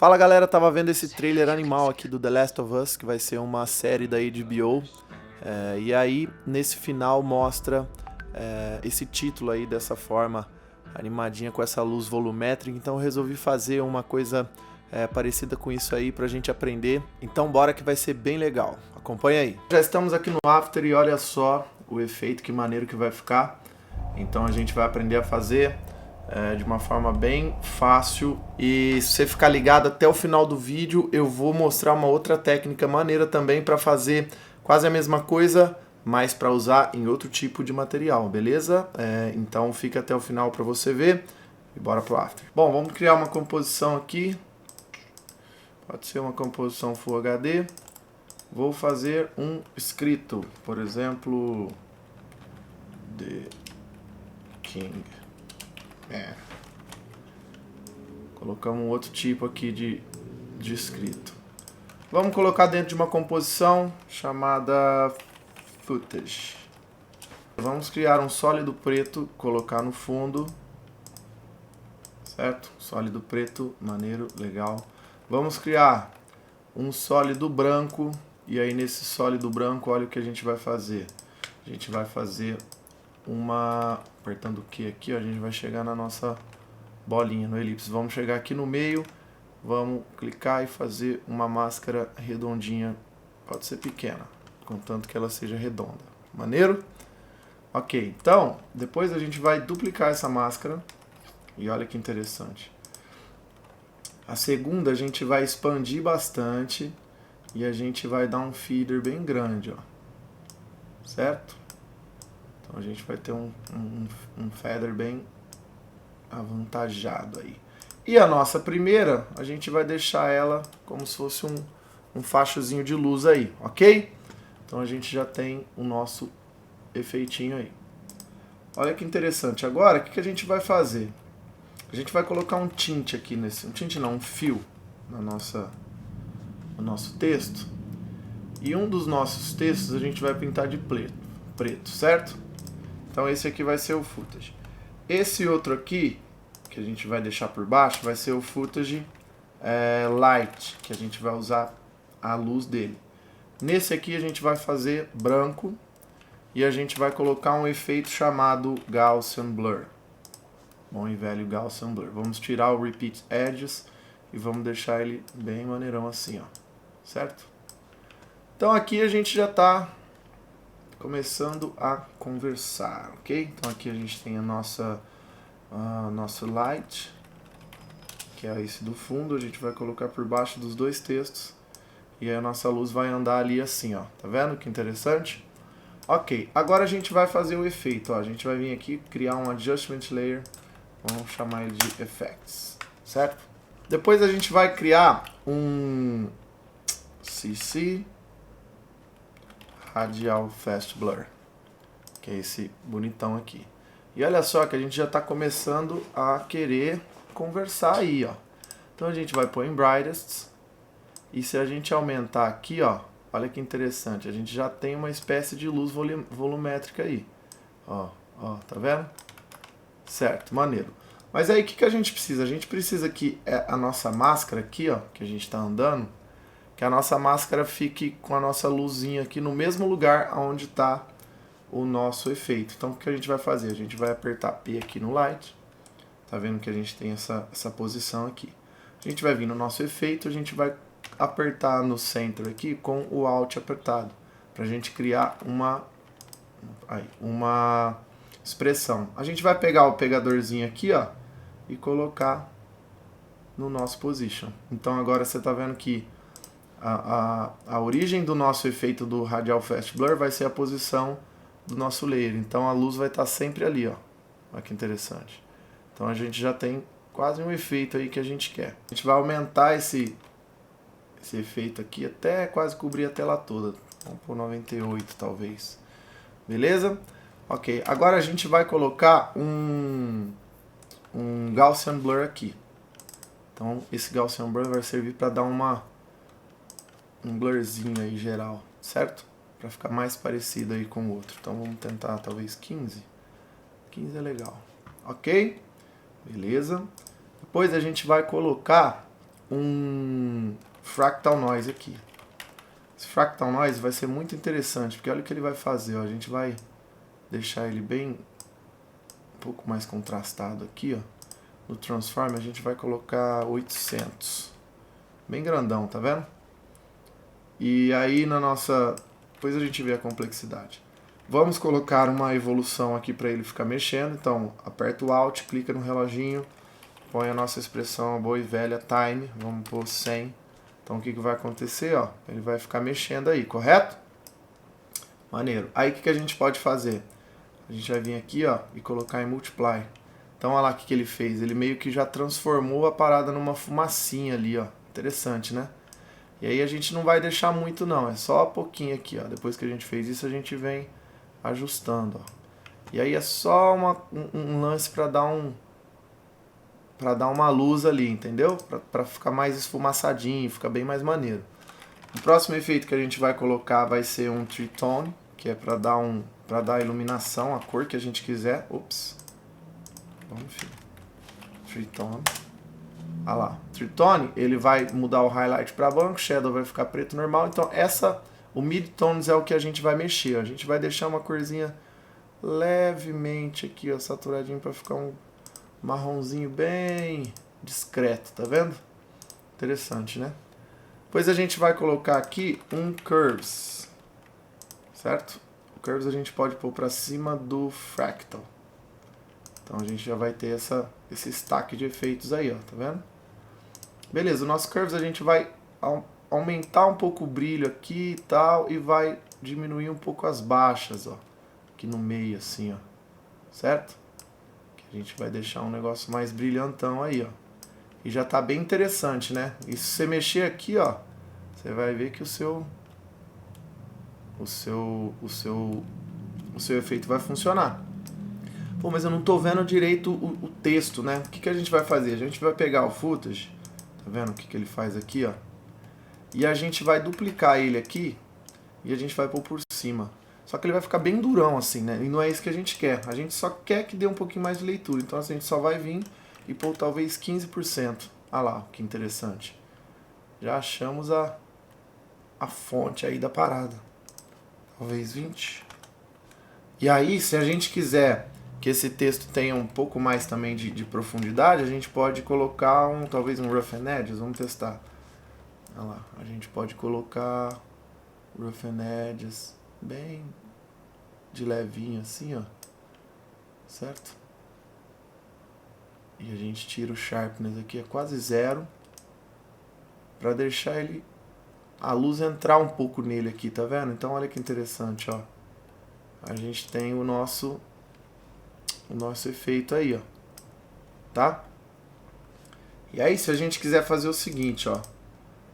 Fala galera, tava vendo esse trailer animal aqui do The Last of Us, que vai ser uma série da HBO. E aí, nesse final, mostra esse título aí dessa forma animadinha com essa luz volumétrica. Então eu resolvi fazer uma coisa parecida com isso aí pra gente aprender. Então bora que vai ser bem legal. Acompanha aí. Já estamos aqui no After e olha só o efeito, que maneiro que vai ficar. Então a gente vai aprender a fazer de uma forma bem fácil, e se você ficar ligado até o final do vídeo eu vou mostrar uma outra técnica maneira também para fazer quase a mesma coisa, mas para usar em outro tipo de material, beleza? Então fica até o final para você ver e bora pro After. Bom, vamos criar uma composição aqui, pode ser uma composição Full HD. Vou fazer um escrito, por exemplo, The King. Colocamos um outro tipo aqui de escrito. Vamos colocar dentro de uma composição chamada Footage. Vamos criar um sólido preto, colocar no fundo, certo? Sólido preto, maneiro, legal. Vamos criar um sólido branco, e aí nesse sólido branco, olha o que a gente vai fazer. A gente vai fazer apertando o Q aqui, ó, a gente vai chegar na nossa bolinha, no elipse. Vamos chegar aqui no meio, vamos clicar e fazer uma máscara redondinha, pode ser pequena, contanto que ela seja redonda. Maneiro? Ok, então, depois a gente vai duplicar essa máscara, e olha que interessante. A segunda a gente vai expandir bastante, e a gente vai dar um feeder bem grande, ó. Certo? Então a gente vai ter um feather bem avantajado aí. E a nossa primeira, a gente vai deixar ela como se fosse um fachozinho de luz aí, ok? Então a gente já tem o nosso efeitinho aí. Olha que interessante. Agora, o que a gente vai fazer? A gente vai colocar um tint aqui nesse... Um tint não, um fio no nosso texto. E um dos nossos textos a gente vai pintar de preto, certo? Então esse aqui vai ser o footage. Esse outro aqui, que a gente vai deixar por baixo, vai ser o footage light, que a gente vai usar a luz dele. Nesse aqui a gente vai fazer branco, e a gente vai colocar um efeito chamado Gaussian Blur. Bom e velho Gaussian Blur. Vamos tirar o Repeat Edges e vamos deixar ele bem maneirão assim, ó. Certo? Então aqui a gente já está começando a conversar, ok? Então aqui a gente tem a nosso light, que é esse do fundo, a gente vai colocar por baixo dos dois textos, e aí a nossa luz vai andar ali assim, ó. Tá vendo que interessante? Ok, agora a gente vai fazer o efeito, ó. A gente vai vir aqui, criar um Adjustment Layer, vamos chamar ele de Effects, certo? Depois a gente vai criar um CC Radial Fast Blur, que é esse bonitão aqui. E olha só que a gente já está começando a querer conversar aí, ó. Então a gente vai pôr em Brightest, e se a gente aumentar aqui, ó, olha que interessante, a gente já tem uma espécie de luz volumétrica aí. Ó, tá vendo? Certo, maneiro. Mas aí o que a gente precisa? A gente precisa que a nossa máscara aqui, ó, que a gente está andando, que a nossa máscara fique com a nossa luzinha aqui no mesmo lugar onde está o nosso efeito. Então o que a gente vai fazer? A gente vai apertar P aqui no Light. Tá vendo que a gente tem essa posição aqui. A gente vai vir no nosso efeito, a gente vai apertar no Center aqui com o Alt apertado, para a gente criar uma expressão. A gente vai pegar o pegadorzinho aqui, ó, e colocar no nosso Position. Então agora você tá vendo que a origem do nosso efeito do Radial Fast Blur vai ser a posição do nosso layer. Então a luz vai estar sempre ali, ó. Olha que interessante. Então a gente já tem quase um efeito aí que a gente quer. A gente vai aumentar esse efeito aqui até quase cobrir a tela toda. Vamos por 98 talvez. Beleza? Ok. Agora a gente vai colocar um Gaussian Blur aqui. Então esse Gaussian Blur vai servir para dar um blurzinho aí geral, certo? Para ficar mais parecido aí com o outro. Então vamos tentar talvez 15. 15 é legal. Ok? Beleza. Depois a gente vai colocar um Fractal Noise aqui. Esse Fractal Noise vai ser muito interessante, porque olha o que ele vai fazer, ó. A gente vai deixar ele bem um pouco mais contrastado aqui, ó. No Transform a gente vai colocar 800. Bem grandão, tá vendo? E aí na nossa... Depois a gente vê a complexidade. Vamos colocar uma evolução aqui para ele ficar mexendo. Então, aperta o Alt, clica no reloginho, põe a nossa expressão, a boa e velha time, vamos pôr 100. Então, o que vai acontecer? Ó, ele vai ficar mexendo aí, correto? Maneiro. Aí, o que a gente pode fazer? A gente vai vir aqui, ó, e colocar em Multiply. Então, olha lá o que ele fez. Ele meio que já transformou a parada numa fumacinha ali, ó. Interessante, né? E aí, a gente não vai deixar muito, não. É só um pouquinho aqui, ó. Depois que a gente fez isso, a gente vem ajustando, ó. E aí, é só um lance para dar uma luz ali, entendeu? Para ficar mais esfumaçadinho, ficar bem mais maneiro. O próximo efeito que a gente vai colocar vai ser um Tritone, que é para dar iluminação, a cor que a gente quiser. Ops. Vamos, filho. Tritone. Olha lá. Tritone, ele vai mudar o highlight para branco, shadow vai ficar preto normal. Então o midtones é o que a gente vai mexer. A gente vai deixar uma corzinha levemente aqui, ó, saturadinho para ficar um marronzinho bem discreto, tá vendo? Interessante, né? Depois a gente vai colocar aqui um Curves, certo? O Curves a gente pode pôr para cima do Fractal. Então a gente já vai ter esse stack de efeitos aí, ó, tá vendo? Beleza, o nosso Curves a gente vai aumentar um pouco o brilho aqui e tal, e vai diminuir um pouco as baixas, ó, aqui no meio assim, ó, certo? A gente vai deixar um negócio mais brilhantão aí, ó. E já tá bem interessante, né? E se você mexer aqui, ó, você vai ver que o seu efeito vai funcionar. Pô, mas eu não tô vendo direito o texto, né? O que a gente vai fazer? A gente vai pegar o footage, tá vendo o que ele faz aqui, ó? E a gente vai duplicar ele aqui e a gente vai pôr por cima. Só que ele vai ficar bem durão assim, né? E não é isso que a gente quer. A gente só quer que dê um pouquinho mais de leitura. Então assim, a gente só vai vir e pôr talvez 15%. Ah lá, que interessante. Já achamos a fonte aí da parada. Talvez 20%. E aí, se a gente quiser que esse texto tenha um pouco mais também de profundidade, a gente pode colocar talvez um Rough and Edges. Vamos testar. Olha lá, a gente pode colocar Rough and Edges bem de levinho assim, ó, certo? E a gente tira o Sharpness aqui, é quase 0, para deixar a luz entrar um pouco nele aqui, tá vendo? Então olha que interessante, ó. A gente tem o nosso efeito aí, ó, tá? E aí, se a gente quiser fazer o seguinte, ó,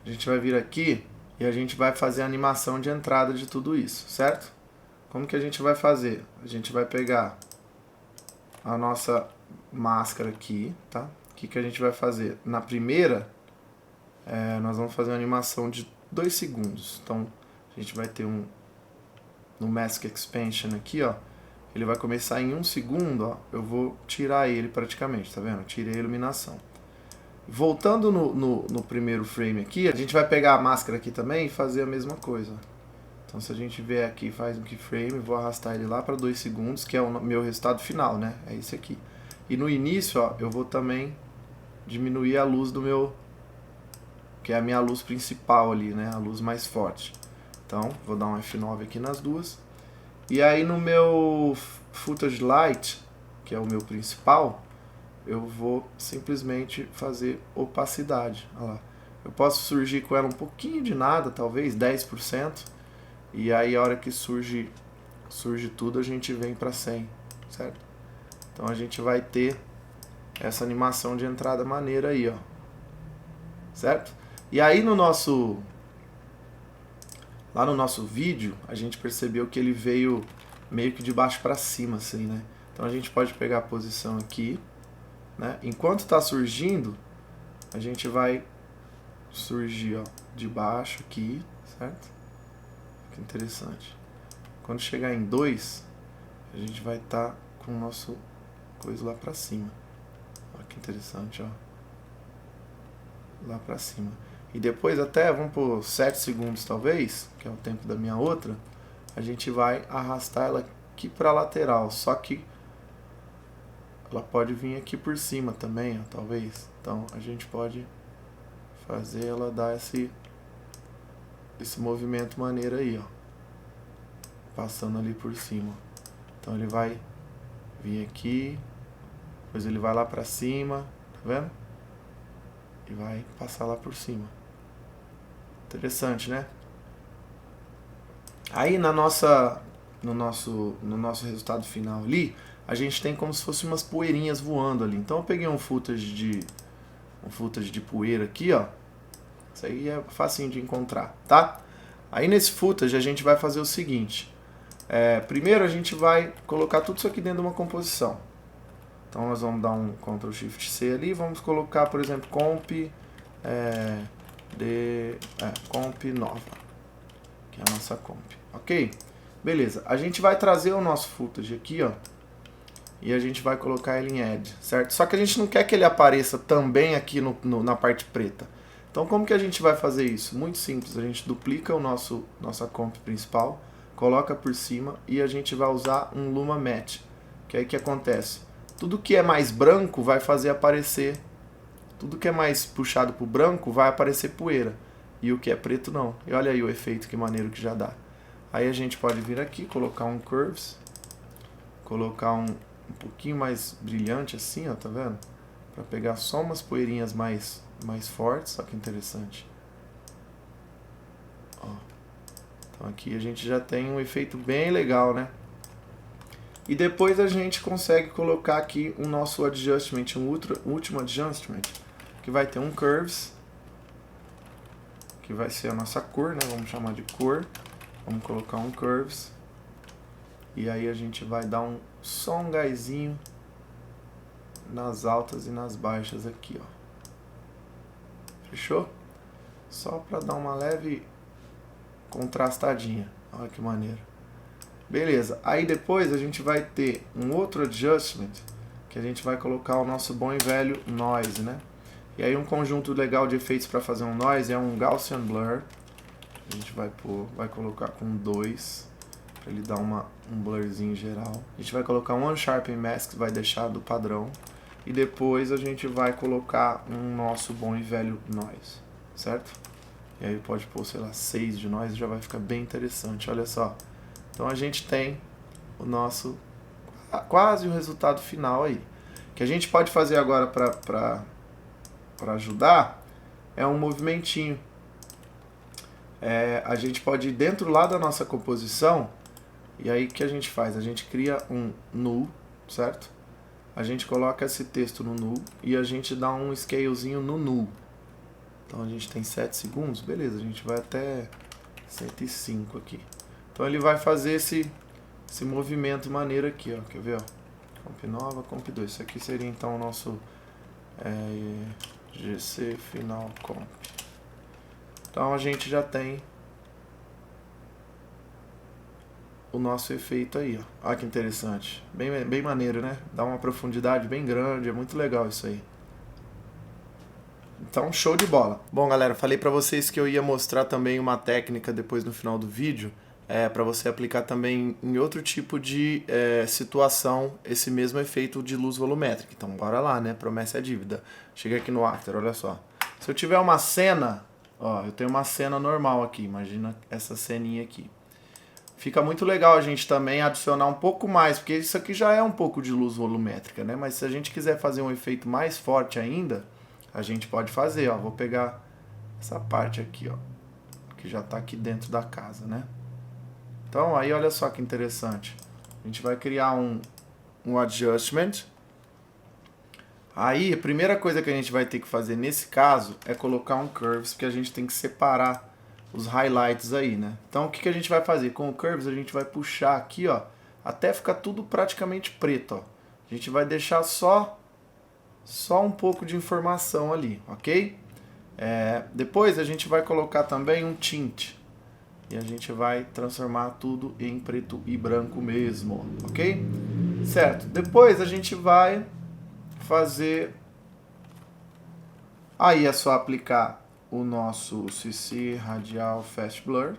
a gente vai vir aqui e a gente vai fazer a animação de entrada de tudo isso, certo? Como que a gente vai fazer? A gente vai pegar a nossa máscara aqui, tá? O que a gente vai fazer? Na primeira, nós vamos fazer uma animação de 2 segundos. Então, a gente vai ter no Mask Expansion aqui, ó. Ele vai começar em 1 segundo, ó. Eu vou tirar ele praticamente, tá vendo? Eu tirei a iluminação. Voltando no primeiro frame aqui, a gente vai pegar a máscara aqui também e fazer a mesma coisa. Então se a gente vier aqui e faz um keyframe, vou arrastar ele lá para 2 segundos, que é o meu resultado final, né? É esse aqui. E no início, ó, eu vou também diminuir a luz do meu, que é a minha luz principal ali, né? A luz mais forte. Então, vou dar um F9 aqui nas duas. E aí no meu Footage Light, que é o meu principal, eu vou simplesmente fazer opacidade. Olha lá. Eu posso surgir com ela um pouquinho de nada, talvez 10%. E aí a hora que surge tudo, a gente vem para 100, certo? Então a gente vai ter essa animação de entrada maneira aí, ó. Certo? E aí lá no nosso vídeo, a gente percebeu que ele veio meio que de baixo para cima, assim, né? Então a gente pode pegar a posição aqui, né? Enquanto está surgindo, a gente vai surgir, ó, de baixo aqui, certo? Que interessante. Quando chegar em 2, a gente vai estar com o nosso coisa lá pra cima. Olha que interessante, ó. lá pra cima. E depois até, vamos por 7 segundos talvez, que é o tempo da minha outra, a gente vai arrastar ela aqui pra lateral, só que ela pode vir aqui por cima também, ó, talvez. Então a gente pode fazer ela dar esse movimento maneiro aí, ó, passando ali por cima. Então ele vai vir aqui, depois ele vai lá pra cima, tá vendo? E vai passar lá por cima. Interessante, né? Aí no nosso resultado final ali, a gente tem como se fosse umas poeirinhas voando ali. Então eu peguei um footage de poeira aqui, ó. Isso aí é facinho de encontrar, tá? Aí nesse footage a gente vai fazer o seguinte. Primeiro a gente vai colocar tudo isso aqui dentro de uma composição. Então nós vamos dar um Ctrl Shift C ali, vamos colocar, por exemplo, comp nova, que é a nossa comp, ok? Beleza, a gente vai trazer o nosso footage aqui, ó, e a gente vai colocar ele em Add, certo? Só que a gente não quer que ele apareça também aqui na parte preta. Então como que a gente vai fazer isso? Muito simples, a gente duplica nossa comp principal, coloca por cima e a gente vai usar um Luma Matte, que aí que acontece? Tudo que é mais branco vai fazer aparecer, tudo que é mais puxado para o branco vai aparecer poeira, e o que é preto não. E olha aí o efeito, que maneiro que já dá. Aí a gente pode vir aqui, colocar um Curves, colocar um pouquinho mais brilhante assim, ó, tá vendo? Para pegar só umas poeirinhas mais fortes, só que interessante. Ó. Então aqui a gente já tem um efeito bem legal, né? E depois a gente consegue colocar aqui o nosso adjustment, um último adjustment, que vai ter um Curves, que vai ser a nossa cor, né? Vamos chamar de cor. Vamos colocar um Curves. E aí a gente vai dar só um gásinho nas altas e nas baixas aqui, ó. Fechou? Só para dar uma leve contrastadinha. Olha que maneiro. Beleza, aí depois a gente vai ter um outro adjustment, que a gente vai colocar o nosso bom e velho Noise, né? E aí um conjunto legal de efeitos para fazer um Noise é um Gaussian Blur. A gente vai colocar com 2, para ele dar um blurzinho geral. A gente vai colocar um Unsharpen Mask, vai deixar do padrão. E depois a gente vai colocar um nosso bom e velho Noise, certo? E aí pode pôr, sei lá, 6 de Noise, já vai ficar bem interessante, olha só. Então a gente tem o nosso, quase o resultado final aí. O que a gente pode fazer agora para ajudar é um movimentinho. A gente pode ir dentro lá da nossa composição, e aí o que a gente faz? A gente cria um null, certo? A gente coloca esse texto no null e a gente dá um scalezinho no null. Então a gente tem 7 segundos, beleza, a gente vai até 105 aqui. Então ele vai fazer esse movimento maneiro aqui, ó. Quer ver, ó? Comp nova, comp 2. Isso aqui seria então o nosso GC final comp. Então a gente já tem o nosso efeito aí, ó. Olha que interessante. Bem maneiro, né? Dá uma profundidade bem grande, é muito legal isso aí. Então, show de bola. Bom, galera, falei pra vocês que eu ia mostrar também uma técnica depois no final do vídeo, para você aplicar também em outro tipo de situação esse mesmo efeito de luz volumétrica. Então, bora lá, né? Promessa é dívida. Chega aqui no After, olha só. Se eu tiver uma cena, ó, eu tenho uma cena normal aqui, imagina essa ceninha aqui. Fica muito legal a gente também adicionar um pouco mais, porque isso aqui já é um pouco de luz volumétrica, né? Mas se a gente quiser fazer um efeito mais forte ainda, a gente pode fazer, ó. Vou pegar essa parte aqui, ó, que já tá aqui dentro da casa, né? Então, aí olha só que interessante. A gente vai criar um adjustment. Aí, a primeira coisa que a gente vai ter que fazer nesse caso é colocar um curves, porque a gente tem que separar os highlights aí, né? Então, o que a gente vai fazer? Com o curves, a gente vai puxar aqui, ó, até ficar tudo praticamente preto, ó. A gente vai deixar só um pouco de informação ali, ok? Depois a gente vai colocar também um tint. E a gente vai transformar tudo em preto e branco mesmo, ok? Certo. Depois a gente vai fazer Aí é só aplicar o nosso CC Radial Fast Blur,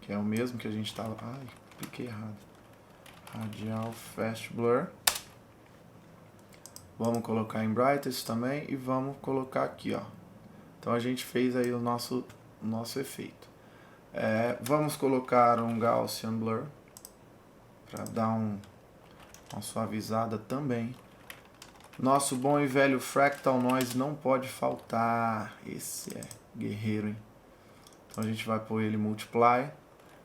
que é o mesmo que a gente estava... Ai, apliquei errado. Radial Fast Blur. Vamos colocar em Brightest também e vamos colocar aqui, ó. Então a gente fez aí o nosso efeito. Vamos colocar um Gaussian Blur para dar uma suavizada também. Nosso bom e velho Fractal Noise não pode faltar. Esse é guerreiro, hein? Então a gente vai pôr ele Multiply.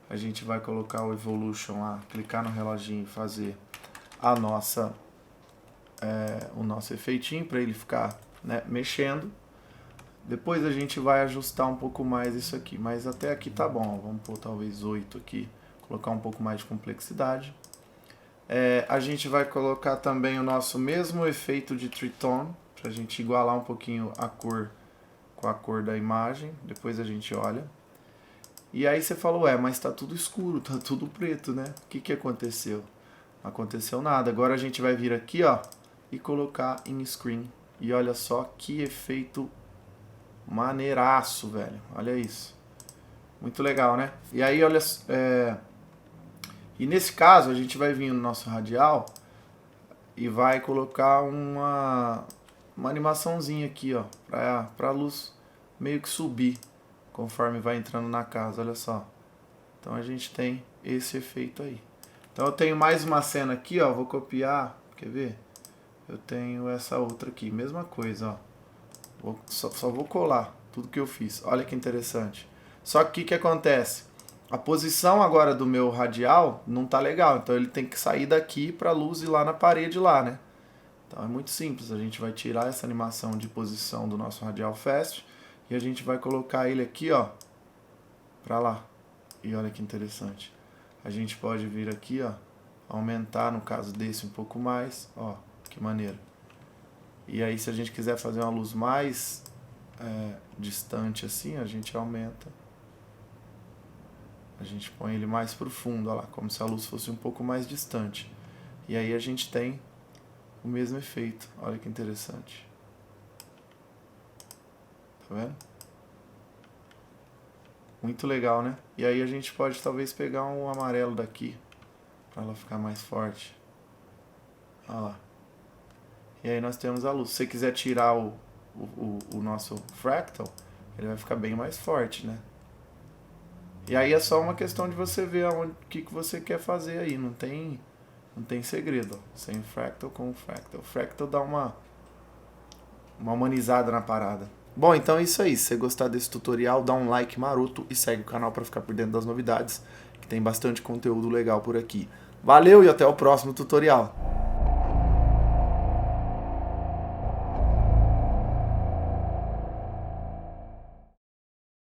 A gente vai colocar o Evolution lá, clicar no reloginho e fazer a o nosso efeitinho para ele ficar, né, mexendo. Depois a gente vai ajustar um pouco mais isso aqui, mas até aqui tá bom. Vamos pôr talvez 8 aqui, colocar um pouco mais de complexidade. A gente vai colocar também o nosso mesmo efeito de tritone, para a gente igualar um pouquinho a cor com a cor da imagem. Depois a gente olha. E aí você falou, mas tá tudo escuro, tá tudo preto, né? O que aconteceu? Não aconteceu nada. Agora a gente vai vir aqui, ó, e colocar em screen. E olha só que efeito maneiraço, velho. Olha isso. Muito legal, né? E aí, olha... E nesse caso, a gente vai vir no nosso radial e vai colocar uma animaçãozinha aqui, ó, pra luz meio que subir conforme vai entrando na casa, olha só. Então a gente tem esse efeito aí. Então eu tenho mais uma cena aqui, ó, vou copiar, quer ver? Eu tenho essa outra aqui, mesma coisa, ó. Só vou colar tudo que eu fiz, olha que interessante. Só que o que acontece? A posição agora do meu radial não tá legal, então ele tem que sair daqui para a luz ir lá na parede lá, né? Então é muito simples, a gente vai tirar essa animação de posição do nosso radial fast e a gente vai colocar ele aqui, ó, para lá. E olha que interessante. A gente pode vir aqui, ó, aumentar no caso desse um pouco mais, ó, que maneiro. E aí se a gente quiser fazer uma luz mais distante assim, a gente aumenta. A gente põe ele mais pro fundo, ó lá, como se a luz fosse um pouco mais distante. E aí a gente tem o mesmo efeito. Olha que interessante. Tá vendo? Muito legal, né? E aí a gente pode talvez pegar um amarelo daqui, para ela ficar mais forte. Olha lá. E aí nós temos a luz. Se você quiser tirar o nosso fractal, ele vai ficar bem mais forte, né? E aí é só uma questão de você ver o que você quer fazer aí. Não tem segredo. Sem fractal com fractal. O fractal dá uma humanizada na parada. Bom, então é isso aí. Se você gostar desse tutorial, dá um like maroto e segue o canal para ficar por dentro das novidades, que tem bastante conteúdo legal por aqui. Valeu e até o próximo tutorial.